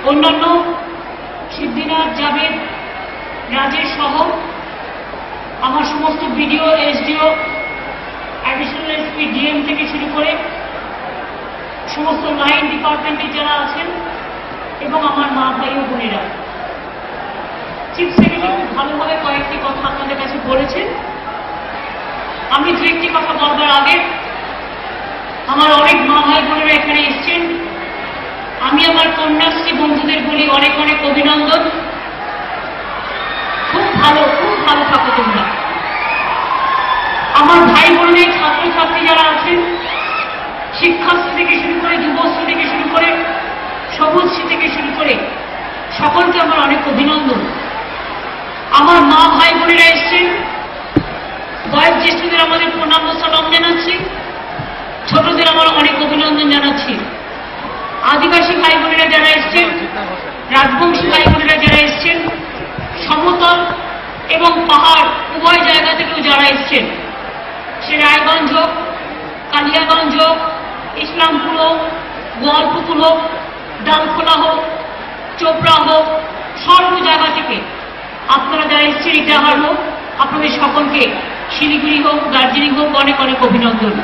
অন্যান্য সিদ্ধিনাথ, জাভেদ, রাজেশ সহ আমার সমস্ত BDO, SDO, additional SP, DM থেকে শুরু করে সমস্ত লাইন ডিপার্টমেন্টে যারা আছেন এবং আমার মা ভাই ও বোনেরা, চিফ সেক্রেটারি খুব ভালোভাবে কয়েকটি কথা আপনাদের কাছে বলেছেন। আমি দু একটি কথা বলবার আগে আমার অনেক মা ভাই বোনেরা এখানে এসছেন, আমি আমার কন্যাশ্রী বন্ধুদের বলি অনেক অনেক অভিনন্দন। খুব ভালো থাকো তোমরা। আমার ভাই বোনের ছাত্রছাত্রী যারা আছেন, শিক্ষাশ্রী থেকে শুরু করে, যুবশ্রী থেকে শুরু করে, সবুজশ্রী থেকে শুরু করে সকলকে আমার অনেক অভিনন্দন। আমার মা ভাই বোনেরা এসছেন, বয়োজ্যেষ্ঠদের আমাদের প্রণাম ও সালাম জানাচ্ছি, ছোটদের আমার অনেক অভিনন্দন জানাচ্ছি। আদিবাসী ভাই বোনেরা যারা এসছেন, রাজবংশী ভাই বোনেরা যারা এসছেন, সমতল এবং পাহাড় উভয় জায়গা থেকেও যারা এসছেন, সে রায়গঞ্জ হোক, কালিয়াগঞ্জ হোক, ইসলামপুর হোক, গোয়ালপুকুর হোক, ডালখোলা হোক, চোপড়া হোক, সর্ব জায়গা থেকে আপনারা যারা এসছেন, ইটাহার হোক, আপনাদের সকলকে শিলিগুড়ি হোক, দার্জিলিং হোক, অনেক অনেক অভিনন্দন।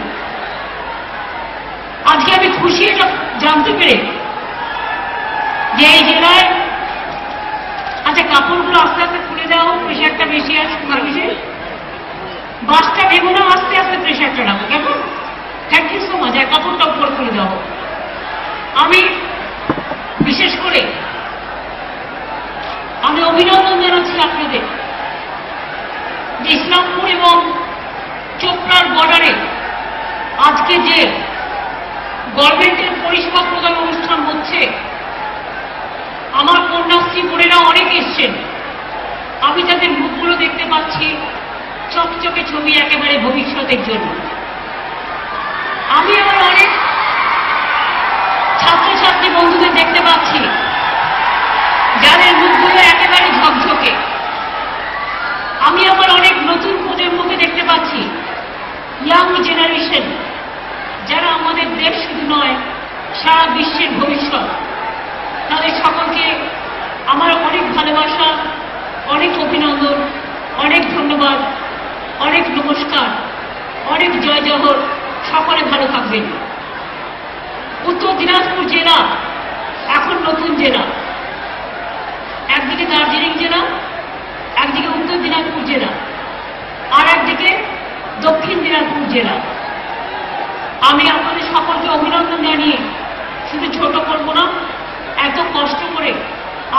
আজকে আমি খুশি এটা জানতে পেরে যে এই জেলায়, আচ্ছা কাপড়গুলো আস্তে আস্তে খুলে দেওয়া হোক, প্রেশারটা বেশি আছে মানুষের, বাসটা ভেবো না, আস্তে আস্তে প্রেশারটা রাখো, কেমন? Thank you so much. আর কাপড়টা উপর খুলে দেওয়া হোক। আমি বিশেষ করে আমি অভিনন্দন জানাচ্ছি আপনাদের যে ইসলামপুর এবং চোপড়ার বর্ডারে আজকে যে গভর্নমেন্টের পরিষেবা প্রদান অনুষ্ঠান হচ্ছে, আমার কন্যাশ্রী বোনেরা অনেক এসছেন, আমি তাদের মুখগুলো দেখতে পাচ্ছি, চকচকে ছবি একেবারে ভবিষ্যতের জন্য। আমি আমার অনেক ছাত্রছাত্রী বন্ধুদের দেখতে পাচ্ছি যাদের মুখগুলো একেবারে ঝকঝকে। আমি আমার অনেক নতুন প্রজন্মকে দেখতে পাচ্ছি, ইয়াং জেনারেশন, যারা আমাদের দেশ শুধু নয় সারা বিশ্বের ভবিষ্যৎ। তাদের সকলকে আমার অনেক ভালোবাসা, অনেক অভিনন্দন, অনেক ধন্যবাদ, অনেক নমস্কার, অনেক জয় জহর। সকলে ভালো থাকবেন। উত্তর দিনাজপুর জেলা এখন নতুন জেলা, একদিকে দার্জিলিং জেলা, একদিকে উত্তর দিনাজপুর জেলা, আর একদিকে দক্ষিণ দিনাজপুর জেলা। আমি আপনাদের সকলকে অভিনন্দন জানিয়ে শুধু ছোট করব না, এত কষ্ট করে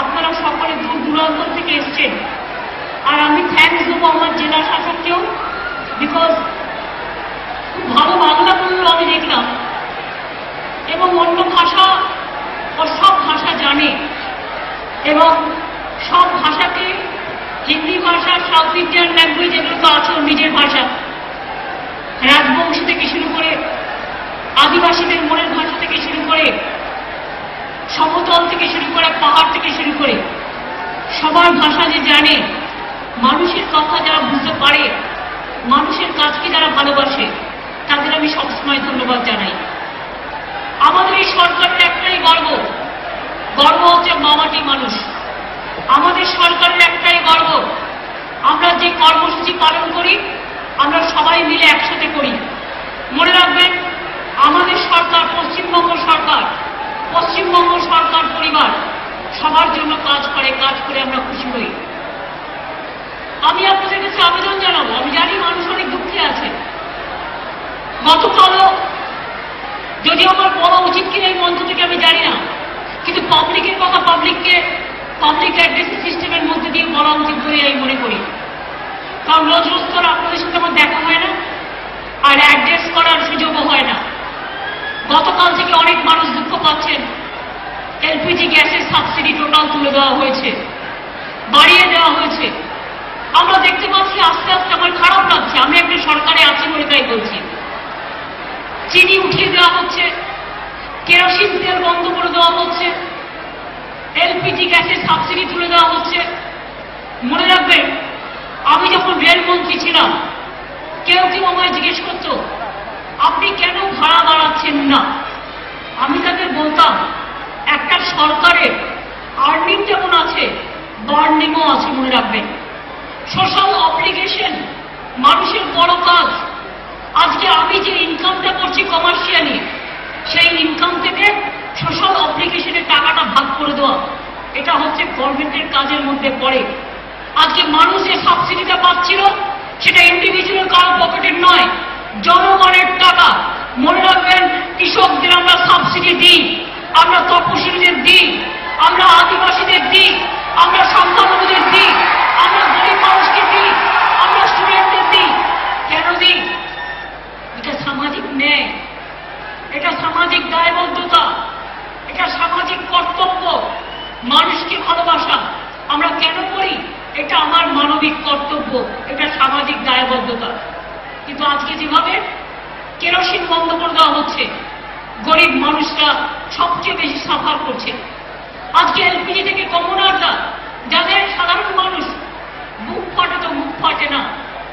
আপনারা সকলে দূর দূরান্ত থেকে এসছেন, আর আমি থ্যাঙ্কস দেবো আমার জেলা শাসককেও, বিকজ খুব ভালো বাংলা বললেও আমি দেখলাম এবং অন্য ভাষা ও সব ভাষা জানে এবং সব ভাষাকে, হিন্দি ভাষা, সাউথ ইন্ডিয়ান ল্যাঙ্গুয়েজ, এগুলো তো আছে নিজের ভাষা, রাজবংশী থেকে শুরু করে আদিবাসীদের মনের ভাষা থেকে শুরু করে, সমতল থেকে শুরু করে, পাহাড় থেকে শুরু করে সবার ভাষা যে জানে, মানুষের কথা যারা বুঝতে পারে, মানুষের কাজকে যারা ভালোবাসে, তাদের আমি সবসময় ধন্যবাদ জানাই। আমাদের এই সরকারের একটাই গর্ব হচ্ছে মামাটি মানুষ। আমাদের সরকারের একটাই গর্ব, আমরা যে কর্মসূচি পালন করি আমরা সবাই মিলে একসাথে করি। মনে রাখবেন, আমাদের সরকার পশ্চিমবঙ্গ সরকার পরিবার সবার জন্য কাজ করে আমরা খুশি হই। আমি আপনাদের কাছে আবেদন জানাবো, আমি জানি মানুষ অনেক দুঃখে আছে। গতকালও, যদি আমার বলা উচিত কিনা এই মঞ্চ থেকে আমি জানি না, কিন্তু পাবলিকের কথা পাবলিক অ্যাড্রেস সিস্টেমের মধ্যে দিয়ে বলা উচিত বলে আমি মনে করি। কারণ রোজ রোজ তো আপনাদের সাথে আমার দেখা হয় না, আর অ্যাড্রেস করার সুযোগও হয় না। গতকাল থেকে অনেক মানুষ দুঃখ পাচ্ছেন, এলপিজি গ্যাসের সাবসিডি টোটাল তুলে দেওয়া হয়েছে, বাড়িয়ে দেওয়া হয়েছে। আমরা দেখতে পাচ্ছি আস্তে আস্তে, আমার খারাপ লাগছে, আমি একটা সরকারে আছি বলে তাই বলছি। চিনি উঠিয়ে দেওয়া হচ্ছে, কেরোসিন তেল বন্ধ করে দেওয়া হচ্ছে, এলপিজি গ্যাসের সাবসিডি তুলে দেওয়া হচ্ছে। মনে রাখবেন, আমি যখন রেলমন্ত্রী ছিলাম, কেউ আমায় জিজ্ঞেস করত আপনি কেন ভাড়া বাড়াচ্ছেন না, আমি তাদের বলতাম একটা সরকারের বার্নিংও আছে, মনে রাখবেন। সোশ্যাল অব্লিগেশন মানুষের বড় কাজ। আজকে আমি যে ইনকামটা করছি কমার্শিয়ালি, সেই ইনকাম থেকে সোশ্যাল অব্লিগেশনের টাকাটা ভাগ করে দেওয়া, এটা হচ্ছে গভর্নমেন্টের কাজের মধ্যে পড়ে। আজকে মানুষ যে সাবসিডিটা পাচ্ছিল সেটা ইন্ডিভিজুয়াল কারো পকেটের নয়, জনগণের টাকা। মনে রাখবেন, কৃষকদের আমরা সাবসিডি দিই, আমরা তপশিলীদের দিই, আমরা আদিবাসীদের দিই, আমরা সংখ্যালঘুদের দিই, আমরা গরিব মানুষকে দিই, আমরা স্টুডেন্টদের দিই। কেন দিই? এটা সামাজিক ন্যায়, এটা সামাজিক দায়বদ্ধতা, এটা সামাজিক কর্তব্য। মানুষকে ভালোবাসা আমরা কেন করি? এটা আমার মানবিক কর্তব্য, এটা সামাজিক দায়বদ্ধতা। কিন্তু আজকে যেভাবে কেরোসিন বন্ধ করে দেওয়া হচ্ছে, গরিব মানুষরা সবচেয়ে বেশি সাফার করছে। আজকে এলপিজি থেকে কমনাররা, যাদের সাধারণ মানুষ মুখ ফাটে তো মুখ ফাটে না,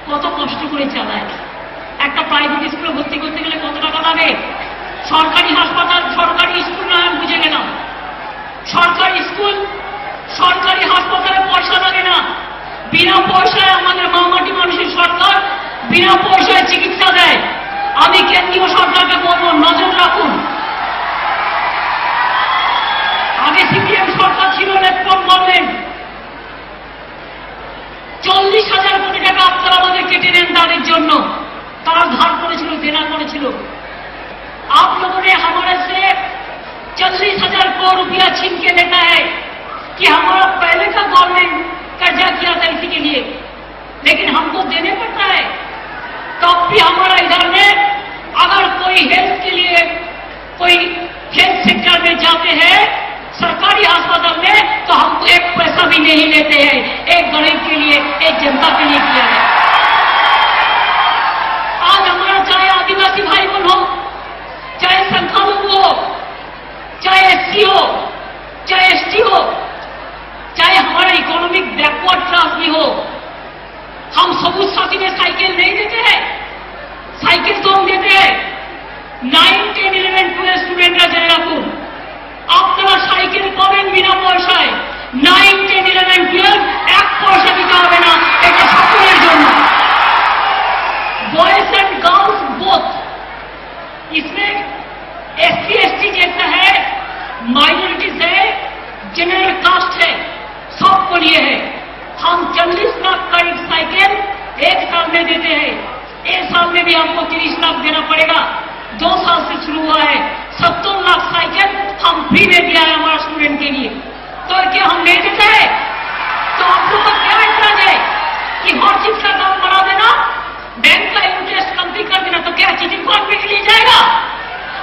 কত কষ্ট করে চালায়। একটা প্রাইভেট স্কুলে ভর্তি করতে গেলে কত টাকা লাগে? সরকারি হাসপাতাল, সরকারি স্কুল না, আমি বুঝে গেলাম। সরকারি স্কুল, সরকারি হাসপাতালে পয়সা লাগে না, বিনা পয়সায় আমাদের মামাটি মানুষের সরকার বিনা পয়সায় চিকিৎসা দেয়। আমি কেন্দ্রীয় সরকারকে বলবো, নজর রাখুন। আগে সিপিএম সরকার ছিল, লেফটেন্যান্ট গভর্নমেন্ট, 40,000 কোটি টাকা আপনারা আমাদের কেটে নেন তাদের জন্য। তারা ধার করেছিল, দেনা করেছিল। आप लोगों ने हमारे से 40,000 करोड़ रुपया छीन के लेता है कि हमारा पहले का गवर्नमेंट कर्जा किया था इसी के लिए, लेकिन हमको देने पड़ता है। तब भी हमारा इधर में अगर कोई हेल्थ के लिए, कोई हेल्थ सेक्टर में जाते हैं सरकारी अस्पताल में, तो हमको एक पैसा भी नहीं लेते हैं। एक गरीब के लिए, एक जनता के लिए किया है। आज हमारा चाहे आदिवासी भाई बहन हो, चाहे संख्यालघु हो, चाहे एससी हो, चाहे एसटी हो, चाहे हमारा इकोनॉमिक बैकवर्ड क्लास भी हो, हम सबूत साथी में साइकिल नहीं देते हैं। साइकिल तो हम देते हैं 9, 10, 11, 12 স্টুডেন্টরা জেনে রাখুন, আপনারা সাইকেল পাবেন বিনা পয়সায়। 9, 10, 11, 12 এক পয়সা দিতে হবে না, এটা সকলের জন্য। Boys and girls both. इसमें एससी एसटी जैसा है, माइनॉरिटीज है, जनरल कास्ट है, सबको लिए है। हम 40 लाख का एक साइकिल एक साल में देते हैं। एक साल में भी हमको 30 लाख देना पड़ेगा। 2 साल से शुरू हुआ है, 70 लाख साइकिल हम फ्री में दिया है हमारा स्टूडेंट के लिए। तो क्या हम नहीं देते हैं? तो आप लोग का क्या एतराज है कि हर चीज का दाम बढ़ा देना, बैंक का इंटरेस्ट कमती कर देना? तो क्या चिटिंग फंड में लिए जाएगा?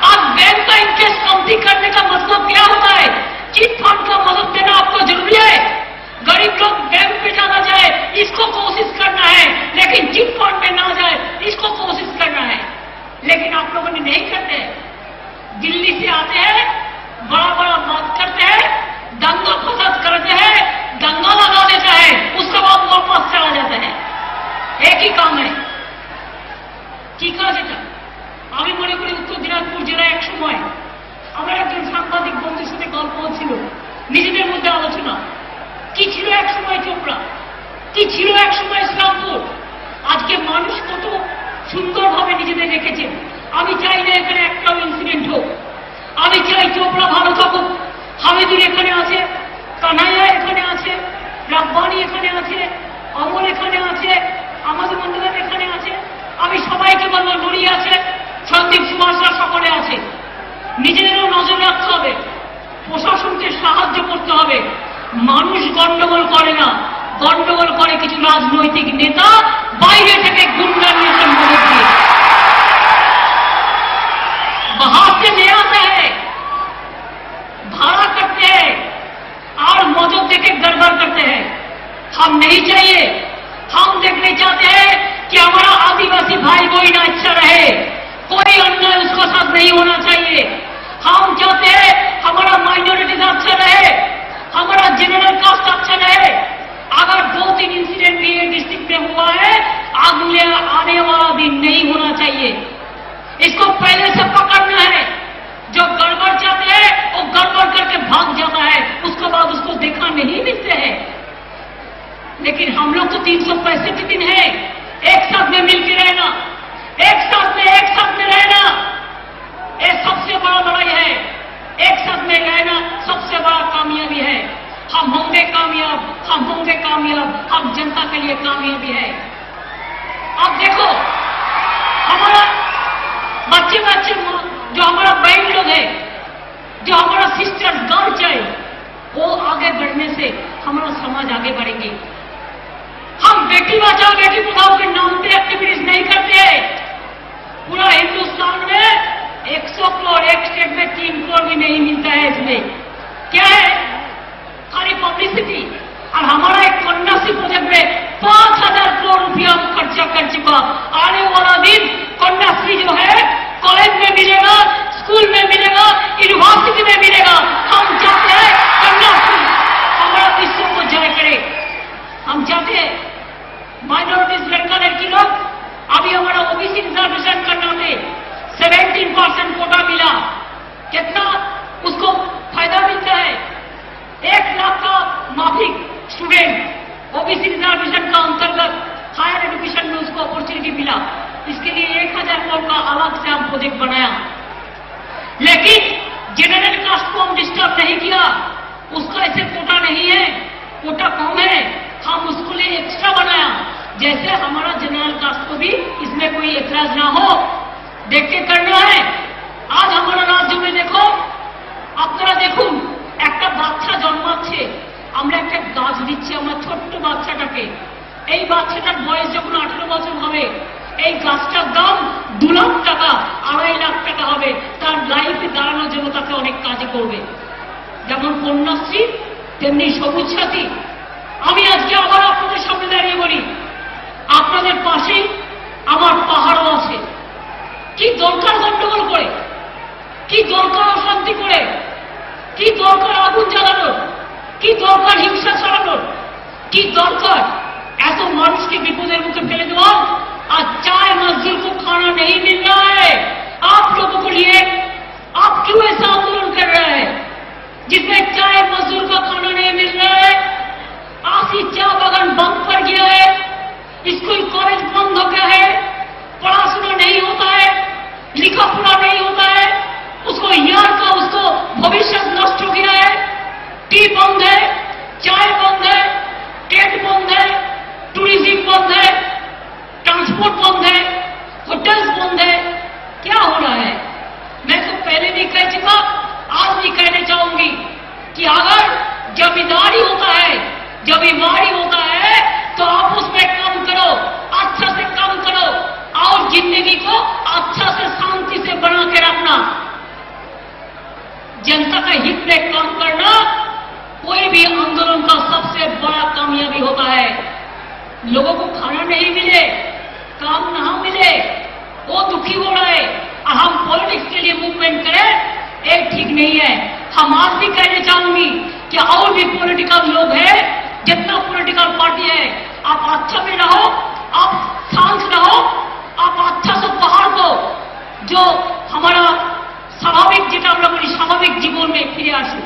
अब बैंक का इंटरेस्ट कमती करने का मतलब क्या होता है? चिट फंड का मदद देना आपको जरूरी है। गरीब लोग बैंक पे जाना जाए, इसको कोशिश करना है, लेकिन चिट फंड में ना जाए, इसको कोशिश करना है। लेकिन आप लोगों ने नहीं करते। दिल्ली से आते हैं, बड़ा बड़ा बात करते हैं, दंगा फसाद करते हैं, दंगा लगा देता है, उसके बाद वापस चला जाता है। एक ही काम है। কি কাজ এটা? আমি মনে করি উত্তর দিনাজপুর জেলায় এক সময় আমার একজন সাংবাদিক বন্ধুর সাথে গল্প হচ্ছিল, নিজেদের মধ্যে আলোচনা। কি ছিল এক সময় চোপড়া, কি ছিল এক সময় ইসলামপুর। আজকে মানুষ কত সুন্দরভাবে নিজেদের রেখেছে। আমি চাই না এখানে একটাও ইনসিডেন্ট হোক। আমি চাই চোপড়া ভালো থাকুক। হামিদুল এখানে আছে, কানাইয়া এখানে আছে, রাব্বানি এখানে আছে, অমল এখানে আছে, আমাদের বন্ধুরা এখানে আছে। আমি সবাইকে বলবো, নুরি আছে, সন্দীপ সুভাষরা সকলে আছে। নিজেদেরও নজর রাখতে হবে, প্রশাসনকে সাহায্য করতে হবে। মানুষ গন্ডগোল করে না, গন্ডগোল করে কিছু রাজনৈতিক নেতা বাইরে থেকে গুন্ডা নেশন বলে দিয়ে। बाहर से ले आता है, भाड़ा करते हैं और मौजूद देके गड़बड़ करते हैं। हम नहीं चाहिए। हम देखने चाहते हैं कि हमारा आदिवासी भाई कोई ना अच्छा रहे, कोई अन्याय उसके साथ नहीं होना चाहिए। हम चाहते हैं हमारा माइनॉरिटीज अच्छा रहे, हमारा जनरल कास्ट अच्छा रहे। अगर 2-3 इंसिडेंट भी ये डिस्ट्रिक्ट में हुआ है, अगले आने वाला दिन नहीं होना चाहिए। इसको पहले से पकड़ना है। जो गड़बड़ चाहते हैं वो गड़बड़ करके भाग जाता है, उसके बाद उसको देखा नहीं मिलते हैं। लेकिन हम लोग तो 365 दिन है एक साथ में मिलकर रहना, एक साथ में रहना, ये सबसे बड़ा लड़ाई है। एक साथ में रहना सबसे बड़ा कामयाबी है। हम होंगे कामयाब, हम होंगे कामयाब, हम जनता के लिए कामयाबी है। अब देखो हमारा बच्चे जो हमारा बहन लोग है, जो हमारा सिस्टर गर्ल्स है, वो आगे बढ़ने से हमारा समाज आगे बढ़ेंगे। हम बेटी बचाओ बेटी पढ़ाओ के नाम पे एक्टिविटीज नहीं करते। पूरा हिंदुस्तान में 100 करोड़, एक स्टेट में 3 करोड़ भी नहीं मिलता है। इसमें क्या है? खाली पब्लिसिटी। और हमारा एक कन्याश्री प्रोजेक्ट में 5000 करोड़ रुपया खर्चा कर चुका। आने वाला दिन कन्याश्री जो है कॉलेज में मिलेगा, स्कूल में मिलेगा, यूनिवर्सिटी में मिलेगा। हम चाहते हैं कन्याश्री हमारा विश्व को जय करे। हम चाहते हैं माइनॉरिटीज लड़का लड़की लोग, अभी हमारा ओबीसी रिजर्वेशन करना थे 17% कोटा मिला। कितना उसको फायदा मिलता है? 1 लाख का माफिक स्टूडेंट ओबीसी रिजर्वेशन का अंतर्गत हायर एजुकेशन में उसको अपॉर्चुनिटी मिला। इसके लिए 1000 करोड़ का अलग से हम प्रोजेक्ट बनाया। लेकिन जनरल कास्ट को हम डिस्टर्ब नहीं किया। उसका ऐसे कोटा नहीं है, कोटा कम है, हम उसको लिए एक्स्ट्रा बनाया। जैसे हमारा जनरल कास्ट को भी इसमें कोई एतराज ना हो, देख के करना है। आज हमारा राज्य में देखो, আপনারা দেখুন একটা বাচ্চা জন্মাচ্ছে, আমরা একটা গাছ দিচ্ছি আমরা ছোট্ট বাচ্চাটাকে। এই বাচ্চাটার বয়স যখন 18 বছর হবে, এই গাছটার দাম 2 লাখ টাকা, 2.5 লাখ টাকা হবে। তার লাইফে দাঁড়ানোর জন্য তাকে অনেক কাজ করবে। যেমন কন্যাশ্রী তেমনি সবুজ সাথী। আমি আজকে আবার আপনাদের সামনে দাঁড়িয়ে বলি, আপনাদের পাশে আমার পাহাড়ও আছে। কি দরকার গন্ডগোল করে, কি দরকার অশান্তি করে, কি দরকার আগুন জ্বালানোর, কি দরকার হিংসা ছড়ানোর, কি দরকার এত মানুষকে বিপদের মুখে ফেলে দেওয়া? आज चाय मजदूर को खाना नहीं मिल रहा है, आप लोगों को लिए आप क्यों ऐसा आंदोलन कर रहे हैं जिसमें चाय मजदूर का खाना नहीं मिल रहा है? आसी चाय बागान बंद पड़ गया है, स्कूल कॉलेज बंद हो गया है, पढ़ाशुना नहीं होता है, लिखा पढ़ा नहीं होता है, उसको यार का उसको भविष्य नष्ट हो गया है। टी बंद है, चाय बंद है, टेट बंद है, टूरिज्म बंद है, ट्रांसपोर्ट बंद है, होटल्स बंद है। क्या हो रहा है? मैं तो पहले भी कह चुका, आज भी कहना चाहूंगी कि अगर जमींदारी होता है, जमींदारी होता है तो आप उसमें काम करो, अच्छा से काम करो और जिंदगी को अच्छा से शांति से बना के रखना। जनता का हित में काम करना कोई भी आंदोलन का सबसे बड़ा कामयाबी होता है। लोगों को खाना नहीं मिले, काम ना मिले, वो दुखी हो रहा है और हम पॉलिटिक्स के लिए मूवमेंट करें, ये ठीक नहीं है। हम आज भी कहना चाहूंगी कि और भी पॉलिटिकल लोग हैं, जितना पॉलिटिकल पार्टी है, आप अच्छा में रहो, आप शांत रहो, आप अच्छा से पहाड़ को जो हमारा स्वाभाविक जेटा আমরা বলি स्वाभाविक जीवन में फिर आसू,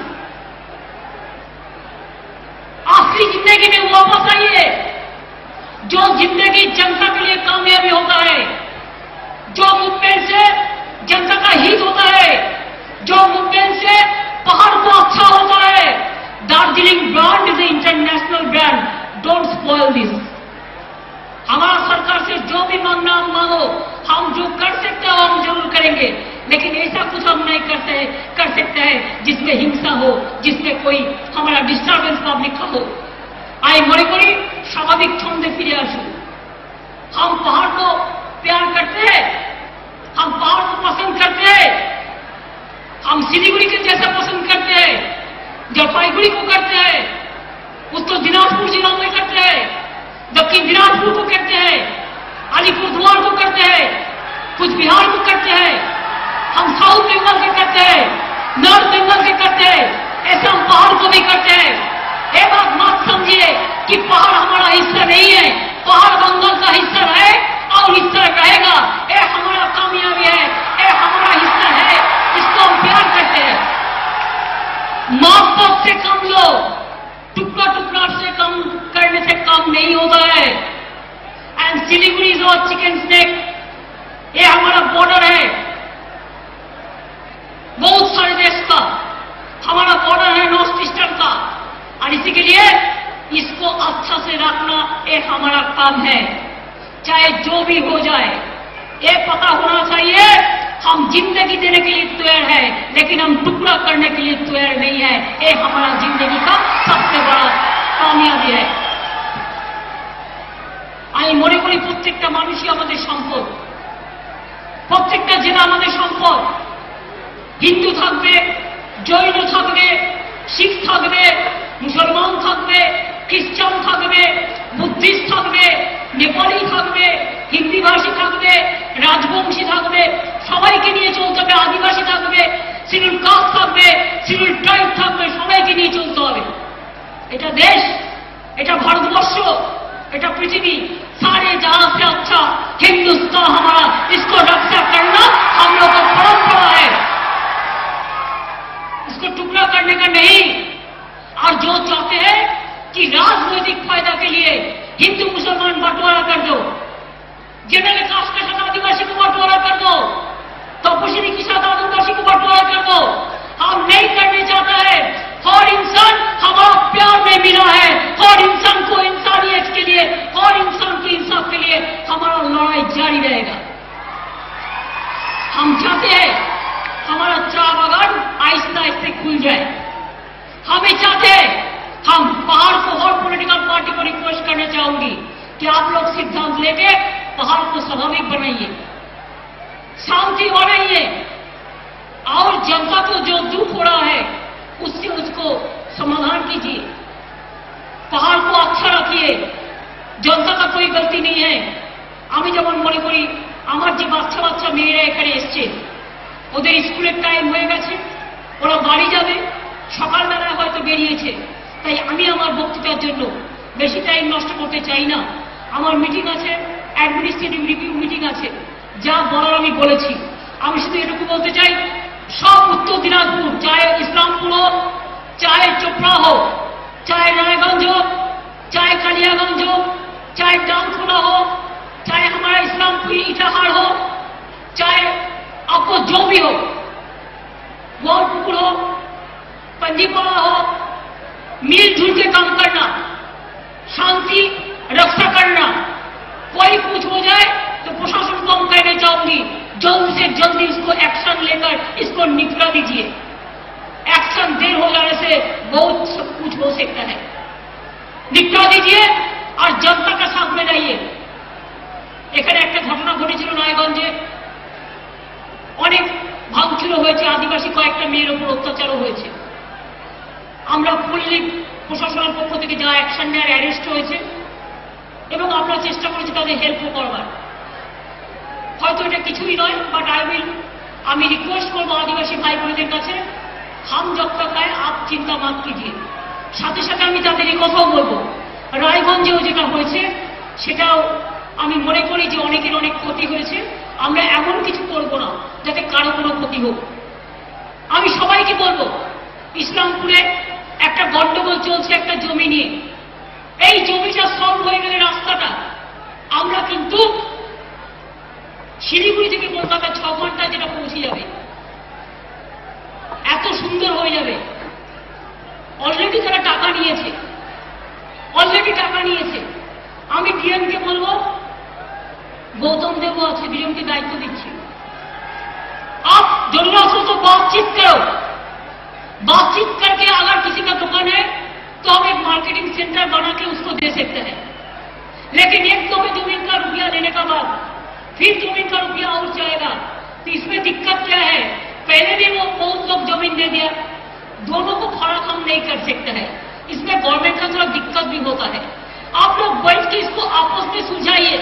असली जिंदगी में वापस आइए। जो जिंदगी जनता के लिए कामयाबी होता है, जो मूवमेंट से जनता का हित होता है, जो मूवमेंट से पहाड़ को अच्छा होता है। Darjeeling brand is a international brand, don't spoil this. हमारा सरकार से जो भी मांगना हम मांगो, हम जो कर सकते हो हम जरूर करेंगे, लेकिन ऐसा कुछ हम नहीं कर सकते हैं जिसमें हिंसा हो, जिसमें कोई हमारा डिस्टर्बेंस पब्लिक का हो। आई मरे करी स्वाभाविक छंदे फिरे आसू। हम पहाड़ को प्यार करते हैं, हम पहाड़ को पसंद करते हैं, हम सिलीगुड़ी के जैसा पसंद करते हैं, जलपाईगुड़ी को करते हैं, उत्तर दिनाजपुर जिला में करते हैं, दक्षिण दिनाजपुर को करते हैं, अलीपुरद्वार को करते हैं, कुछ बिहार को करते हैं, हम साउथ बंगाल के करते हैं, नॉर्थ बंगाल के करते हैं, ऐसा हम पहाड़ को भी करते हैं। ये बात मत समझिए कि पहाड़ हमारा हिस्सा नहीं है, पहाड़ बंगाल का हिस्सा है और हिस्सा रहेगा। ये हमारा कामयाबी है, ये हमारा हिस्सा है, इसको हम प्यार करते हैं। माँ बाप से कम लो, टुकड़ा टुकड़ा से कम करने से काम नहीं होता है। एंड सिलीगुड़ी इज और चिकन स्नेक, ये हमारा बॉर्डर है बहुत सारे देश का, हमारा बॉर्डर है नॉर्थ ईस्टर्न का, और इसी के लिए इसको अच्छा से रखना एक हमारा काम है। चाहे जो भी हो जाए, ये पता होना चाहिए हम जिंदगी देने के लिए तैयार है, लेकिन हम टुकड़ा करने के लिए तैयार नहीं है। ये हमारा जिंदगी का सबसे बड़ा कामयाबी है। আমি মনে করি প্রত্যেকটা মানুষই আমাদের সম্পদ, প্রত্যেকটা জেলা আমাদের সম্পদ। হিন্দু থাকবে, জৈন থাকবে, শিখ থাকবে, মুসলমান থাকবে, খ্রিস্টান থাকবে, বুদ্ধিস্ট থাকবে, নেপালি থাকবে, হিন্দি ভাষী থাকবে, রাজবংশী থাকবে, সবাইকে নিয়ে চলতে হবে। আদিবাসী থাকবে, শিডিউল কাস্ট থাকবে, শিডিউল ট্রাইব থাকবে, সবাইকে নিয়ে চলতে হবে। এটা দেশ, এটা ভারতবর্ষ, এটা পৃথিবী, सारे जहां से अच्छा हिंदुस्तान हमारा, इसको रक्षा करना हम लोग का परंपरा है, इसको टुकड़ा करने का नहीं। और जो चाहते हैं कि राजनीतिक फायदा के लिए हिंदू मुसलमान बंटवारा कर दो, जनरल कास्ट के साथ आदिवासी को बंटवारा कर दो, तपस्वी के साथ आदिवासी को बंटवारा कर दो, हम नहीं करने चाहता है। हर इंसान हमारा प्यार में मिला है, हर इंसान को इंसानियत के लिए, हर इंसान के इंसाफ के लिए हमारा लड़ाई जारी रहेगा। हम चाहते हैं हमारा चाय बागान आहिस्ता आहिस्ता खुल जाए। हमें चाहते हैं, हम पहाड़ को, हर पॉलिटिकल पार्टी को रिक्वेस्ट करना चाहूंगी कि आप लोग सिद्धांत लेके पहाड़ को स्वाभाविक बनाइए, शांति बनाइए, और जनता को जो दुख हो रहा है उससे उसको समाधान कीजिए, पहाड़ को अच्छा रखिए। जनता का कोई गलती नहीं है। আমি যেমন মনে করি আমার যে বাচ্চা বাচ্চা মেয়েরা এখানে এসছে, ওদের স্কুলের টাইম হয়ে গেছে, ওরা বাড়ি যাবে, সকালবেলায় হয়তো বেরিয়েছে, তাই আমি আমার বক্তৃতার জন্য বেশি টাইম নষ্ট করতে চাই না। আমার মিটিং আছে, অ্যাডমিনিস্ট্রেটিভ রিভিউ মিটিং আছে, যা বলার আমি বলেছি। আমি শুধু এটুকু বলতে চাই, सब उत्तर दिनाजपुर, चाहे इस्लामपुर हो, चाहे चोपड़ा हो, चाहे रायगंज हो, चाहे कालियागंज हो, चाहे डामखोला हो, चाहे हमारा इस्लामपुर इटाहार हो, चाहे आपको जो भी हो, गोलपुकुर हो, पंजीपाड़ा हो, मिलजुल के काम करना, शांति रक्षा करना। कोई कुछ हो जाए तो प्रशासन को हम कहना चाहूंगी, जल्द से जल्दी इसको एक्शन लेकर इसको निपटा दीजिए। एक्शन देर हो जाने से बहुत सब कुछ हो सकता है। निपटा दीजिए और जनता का साथ में जाइए। এখানে একটা ঘটনা ঘটেছিল রায়গঞ্জে, অনেক ভাঙচুরও হয়েছে, আদিবাসী কয়েকটা মেয়ের উপর অত্যাচারও হয়েছে। আমরা ফুললি প্রশাসনের পক্ষ থেকে যা অ্যাকশন নেওয়ার অ্যারেস্ট হয়েছে এবং আমরা চেষ্টা করেছি তাদের হেল্পও করবার। হয়তো এটা কিছুই নয়, বাট আমি রিকোয়েস্ট করবো আদিবাসী ভাই বোনদের কাছে, হাম জব তক है आप চিন্তা मत कीजिए। সাথে সাথে আমি তাদের এই কথাও বলবো, রায়গঞ্জেও যেটা হয়েছে সেটাও আমি মনে করি যে অনেকের অনেক ক্ষতি হয়েছে। আমরা এমন কিছু করব না যাতে কারো কোনো ক্ষতি হোক। আমি সবাইকে বলবো, ইসলামপুরে একটা গন্ডগোল চলছে একটা জমি নিয়ে, এই জমিটা সলভ হয়ে গেলে রাস্তাটা আমরা কিন্তু শিলিগুড়ি থেকে কলকাতা 6 ঘন্টা যেটা পৌঁছে যাবে, এত সুন্দর হয়ে যাবে। অলরেডি তারা টাকা নিয়েছে, আমি ডিএমকে বলবো, गौतम देव আছে, डीएम के दायित्व दीजिए। आप जरूरत हो तो बातचीत करो, बातचीत करके अगर किसी का दुकान है तो हम एक मार्केटिंग सेंटर बना के उसको दे सकते हैं। लेकिन एक तो में जमीन का रुपया लेने का बाद फिर जमीन का रुपया और जाएगा, तो इसमें दिक्कत क्या है? पहले भी वो बहुत लोग जमीन दे दिया, दोनों को फर्क हम नहीं कर सकते हैं। इसमें गवर्नमेंट का थोड़ा दिक्कत भी होता है। आप लोग बैठ के इसको आपस में सुलझाइए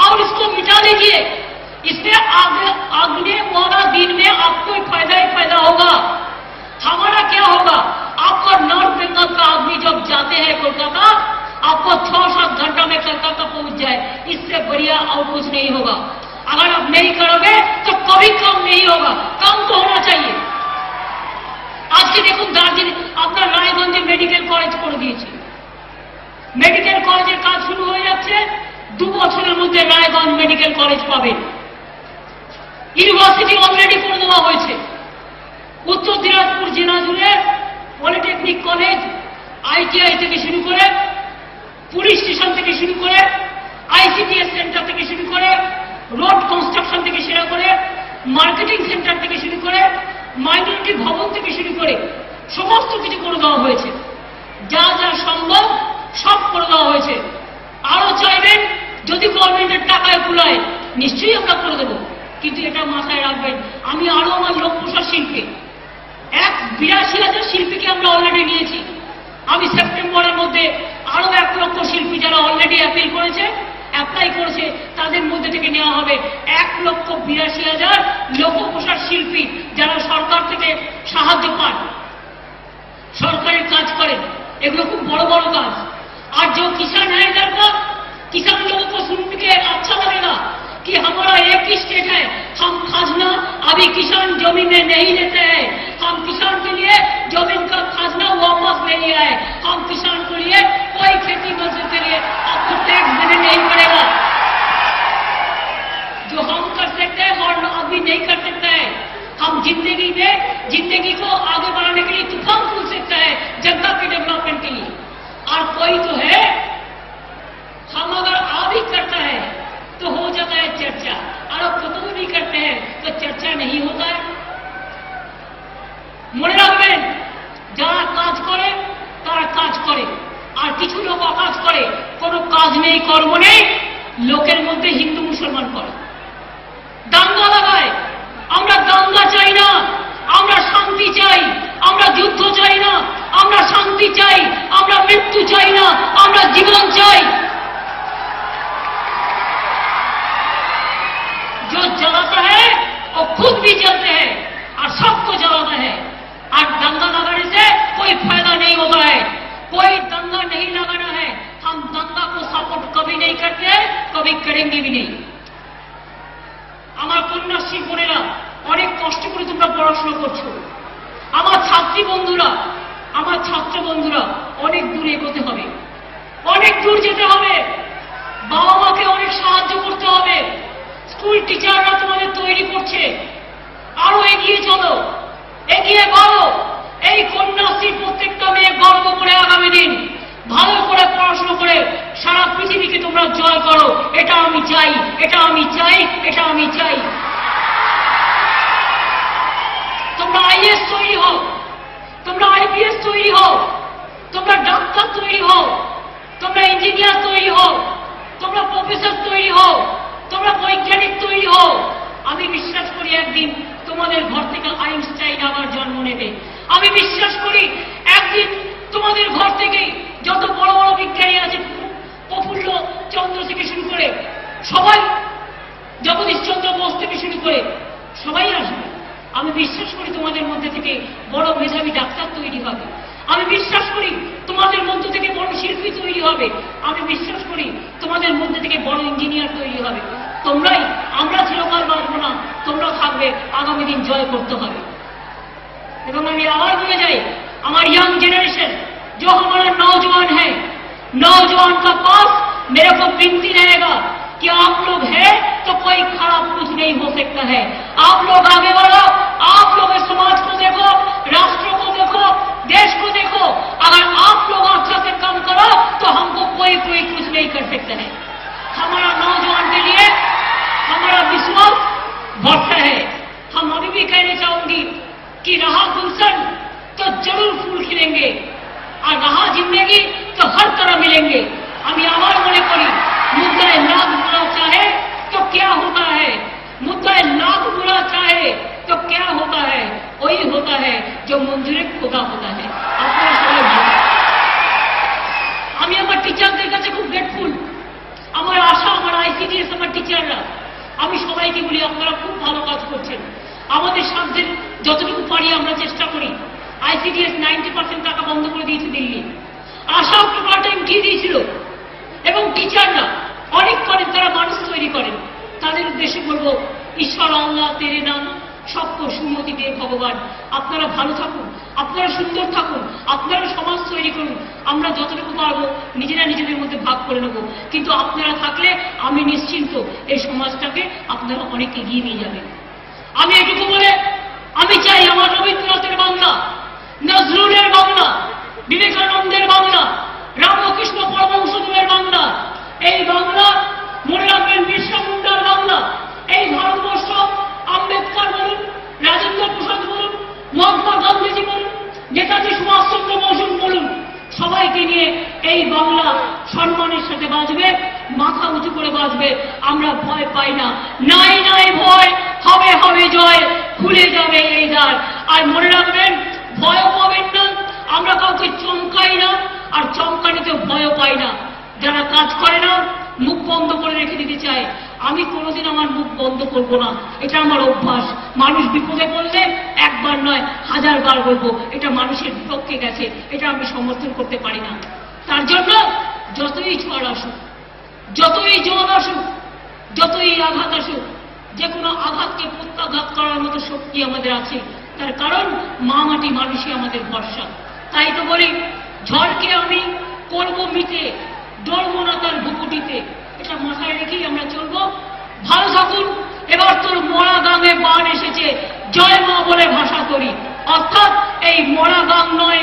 और इसको मिटा दीजिए। इसमें आगने वाला दिन में आपको फायदा ही फायदा होगा। हमारा क्या होगा? आपका नॉर्थ बंगाल का आदमी जब जाते हैं कोलकाता, आपको 6-7 घंटा में कोलकाता पहुंच जाए, इससे बढ़िया और कुछ नहीं होगा। अगर आप नहीं करोगे तो कभी काम नहीं होगा, काम तो होना चाहिए। आज के देखो दार्जिलिंग अपना रायगंजे मेडिकल कॉलेज पड़ মেডিকেল কলেজের কাজ শুরু হয়ে যাচ্ছে, 2 বছরের মধ্যে রায়গঞ্জ মেডিকেল কলেজ পাবে। ইউনিভার্সিটি অলরেডি করে দেওয়া হয়েছে। উত্তর দিনাজপুর জেলা জুড়ে পলিটেকনিক কলেজ, ITI থেকে শুরু করে, পুলিশ স্টেশন থেকে শুরু করে, ICTS সেন্টার থেকে শুরু করে, রোড কনস্ট্রাকশন থেকে শুরু করে, মার্কেটিং সেন্টার থেকে শুরু করে, মাইনরিটি ভবন থেকে শুরু করে সমস্ত কিছু করে দেওয়া হয়েছে। যা যা সম্ভব সব করে দেওয়া হয়েছে। আরো চাইবেন যদি গভর্নমেন্টের টাকায় কুলায় নিশ্চয়ই আমরা করে দেবো, কিন্তু এটা মাথায় রাখবেন, আমি আরো আমার লোক প্রসার শিল্পী 82,000 শিল্পীকে আমরা অলরেডি নিয়েছি। আমি সেপ্টেম্বরের মধ্যে আরো 1 লক্ষ শিল্পী যারা অলরেডি অ্যাপ্লাই করেছে তাদের মধ্যে থেকে নেওয়া হবে 1,82,000 লোক প্রসার শিল্পী যারা সরকার থেকে সাহায্য পান, সরকারের কাজ করেন। এগুলো খুব বড় বড় কাজ। আর जो किसान है इधर का, किसान लोगों को सुन के अच्छा लगेगा कि हमारा एक ही स्टेट है, हम खाजना अभी किसान जमीन में नहीं लेते हैं, हम किसान के लिए जमीन का खाजना वापस ले लिया है, हम किसान के लिए कोई खेती मजदूर के लिए आपको टैक्स देने नहीं पड़ेगा। जो हम कर सकते हैं और अभी नहीं कर सकते हैं, हम जिंदगी को आगे बढ़ाने के लिए तूफान खोल सकते हैं जनता के डेवलपमेंट के लिए। और कोई तो है, हम अगर आ भी करता है तो हो जाता है चर्चा, और अब कतई भी करते हैं तो चर्चा नहीं होता है। মনে রাখবেন, যারা কাজ করে তারা কাজ করে, আর কিছু লোক অকাজ করে, কোনো কাজ নেই কর্ম নেই, লোকের মধ্যে হিন্দু মুসলমান করে, দাঙ্গা লাগায়। আমরা দাঙ্গা চাই না, আমরা শান্তি চাই, আমরা যুদ্ধ চাই না, আমরা শান্তি চাই, আমরা মৃত্যু চাই না, আমরা জীবন চাই। जो जलाता है वो खुद भी जलते हैं और सबको जलाता है। और दंगा लगाने से कोई फायदा नहीं होता है, कोई दंगा नहीं लगाना है। हम दंगा को सपोर्ट कभी नहीं करते, कभी करेंगे भी नहीं। আমার কন্যাশ্রী বোনেরা অনেক কষ্ট করে তোমরা পড়াশোনা করছো। আমার ছাত্রী বন্ধুরা, আমার ছাত্র বন্ধুরা, অনেক দূর এগোতে হবে, অনেক দূর যেতে হবে, বাবা মাকে অনেক সাহায্য করতে হবে। স্কুল টিচাররা তোমাদের তৈরি করছে, আরো এগিয়ে চলো, এগিয়ে বাড়ো। এই কন্যাশ্রীর প্রত্যেকটা মেয়ে গর্ব করে আগামী দিন ভালো করে পড়াশোনা করে সারা পৃথিবীকে তোমরা জয় করো। এটা আমি চাই, এটা আমি চাই, এটা আমি চাই। তোমরা IAS তৈরি হও, তোমরা IPS তৈরি হও, তোমরা ডাক্তার তৈরি হও, তোমরা ইঞ্জিনিয়ার তৈরি হও, তোমরা প্রফেসর তৈরি হও, তোমরা বৈজ্ঞানিক তৈরি হও। আমি বিশ্বাস করি একদিন তোমাদের ঘর থেকে আইনস্টাইন আবার জন্ম নেবে। আমি বিশ্বাস করি একদিন তোমাদের ঘর থেকে যত বড় বড় বিজ্ঞানী আছে, প্রফুল্ল চন্দ্র থেকে শুরু করে সবাই, জগদীশ চন্দ্র বোস থেকে শুরু করে সবাই আসবে। আমি বিশ্বাস করি তোমাদের মধ্যে থেকে বড় মেধাবী ডাক্তার তৈরি হবে। আমি বিশ্বাস করি তোমাদের মধ্য থেকে বড় শিল্পী তৈরি হবে। আমি বিশ্বাস করি তোমাদের মধ্যে থেকে বড় ইঞ্জিনিয়ার তৈরি হবে। তোমরাই, আমরা চিরকাল বাঁচবো না, তোমরা থাকবে, আগামী দিন জয় করতে হবে। এবং আমি আবার বলে যাই, আমার यंग जनरेशन जो हमारा नौजवान है, नौजवान का पास मेरे को विनती रहेगा कि आप लोग हैं तो कोई खराब कुछ नहीं हो सकता है। आप लोग आगे बढ़ो, आप लोग समाज को देखो, राष्ट्र को देखो, देश को देखो। अगर आप लोग अच्छा से काम करो तो हमको कोई कुछ नहीं कर सकता है। हमारा नौजवान के लिए हमारा विश्वास भरता है। हम अभी भी कहना चाहूंगी कि रहा गुलशन तो जरूर फूल खिलेंगे, और रहा जिंदगी तो हर तरह मिलेंगे। हम आवाज मने करी, मुद्दाए लाख बुरा चाहे तो क्या होता है, मुद्दाए लाख बुरा चाहे तो क्या होता है, वही होता है जो मंजूरे खुदा होता है। আপনারা সবাই ভালো। আমি আমার টিচারদের কাছে খুব গ্রেটফুল। আমার আশা, আমার ICTS আমার টিচাররা, আমি সবাইকে বলি আপনারা খুব ভালো কাজ করছেন। আমাদের সাধ্যের যতটুকু পারি আমরা চেষ্টা করি। ICTS 90% টাকা বন্ধ করে দিয়েছে দিল্লি, আশা পার্ট টাইম দিয়ে দিয়েছিল। এবং টিচাররা অনেক করেন, তারা মানুষ তৈরি করেন। তাদের উদ্দেশ্যে বলবো, ঈশ্বর আল্লাহ তেরে নাম সবকে সুমতি দে ভগবান। আপনারা ভালো থাকুন, আপনারা সুন্দর থাকুন, আপনারা সমাজ তৈরি করুন, আমরা যতটুকু পারবো নিজেরা নিজেদের মধ্যে ভাগ করে নেব, কিন্তু আপনারা থাকলে আমি নিশ্চিন্ত এই সমাজটাকে আপনারা অনেক এগিয়ে নিয়ে যাবেন। আমি এটুকু বলে আমি চাই আমার রবীন্দ্রনাথের বাংলা, নজরুলের বাংলা, বিবেকানন্দের বাংলা, রামকৃষ্ণ পরমহংসদেবের বাংলা, এই বাংলা মনে রাখবেন বিরসা মুন্ডার বাংলা, এই ভারতবর্ষ আম্বেদকর বলুন, রাজেন্দ্র প্রসাদ বলুন, মহাত্মা গান্ধীজি বলুন, নেতাজি সুভাষচন্দ্র বসু বলুন, সবাইকে নিয়ে এই বাংলা সম্মানের সাথে বাঁচবে, মাথা উঁচু করে বাঁচবে। আমরা ভয় পাই না, নাই নাই ভয়, হবে হবে জয়, খুলে যাবে এই দ্বার। আর মনে রাখবেন ভয়ও পাবেন না, আমরা কাউকে চমকাই না, আর চমকানিতে ভয়ও পাই না। যারা কাজ করে না মুখ বন্ধ করে রেখে দিতে চায়, আমি কোনোদিন আমার মুখ বন্ধ করব না, এটা আমার অভ্যাস। মানুষ বিপদে পড়লে একবার নয় 1000 বার বলবো, এটা মানুষের বিপক্ষে গেছে, এটা আমি সমর্থন করতে পারি না। তার জন্য যতই ঝড় আসুক, যতই জল আসুক, যতই আঘাত আসুক, যে কোনো আঘাতকে প্রত্যাঘাত করার মতো শক্তি আমাদের আছে। তার কারণ মা মাটি, মানুষই আমাদের ভরসা। তাই তো বলি ঝড়কে আমি করব মিটে, ডরবো না তার ভুকুটিতে। এটা মাথায় রেখেই আমরা চলবো। ভালো থাকুন। এবার তোর মরা গাঙে বান এসেছে, জয় মা বলে ভাষা করি। অর্থাৎ এই মরা গাং নয়,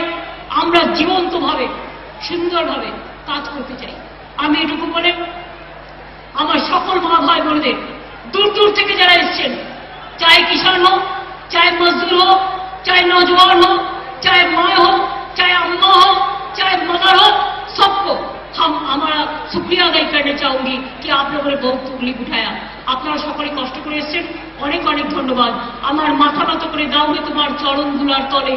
আমরা জীবন্তভাবে সুন্দরভাবে কাজ করতে চাই। আমি এটুকু বলে আমার সকল মা ভাই বোনদের, দূর দূর থেকে যারা এসছেন, চাहे किसान हो, चाहे मजदूर हो, चाहे नौजवान हो, चाहे माँ हो, चाहे अम्मा हो, चाहे मदर हो, सबको हम हमारा शुक्रिया अदा करना चाहूंगी कि आप लोगों ने बहुत तकलीफ उठाया। আপনারা সকলে কষ্ট করে এসেছেন, অনেক অনেক ধন্যবাদ। আমার মাথা নত করে দাও হে তোমার চরণ ধুলার তলে,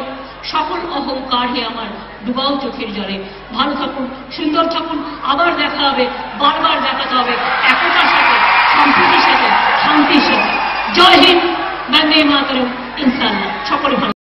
সকল অহংকার হে আমার ডুবাও চোখের জলে। ভালো থাকুন, সুন্দর থাকুন, আবার দেখা হবে, বারবার দেখাতে হবে, একতার সাথে, সম্প্রীতির সাথে, শান্তির সাথে। জয় হিন্দ, বন্দে মাতরম, ইনশাআল্লাহ। সকলে ভালো।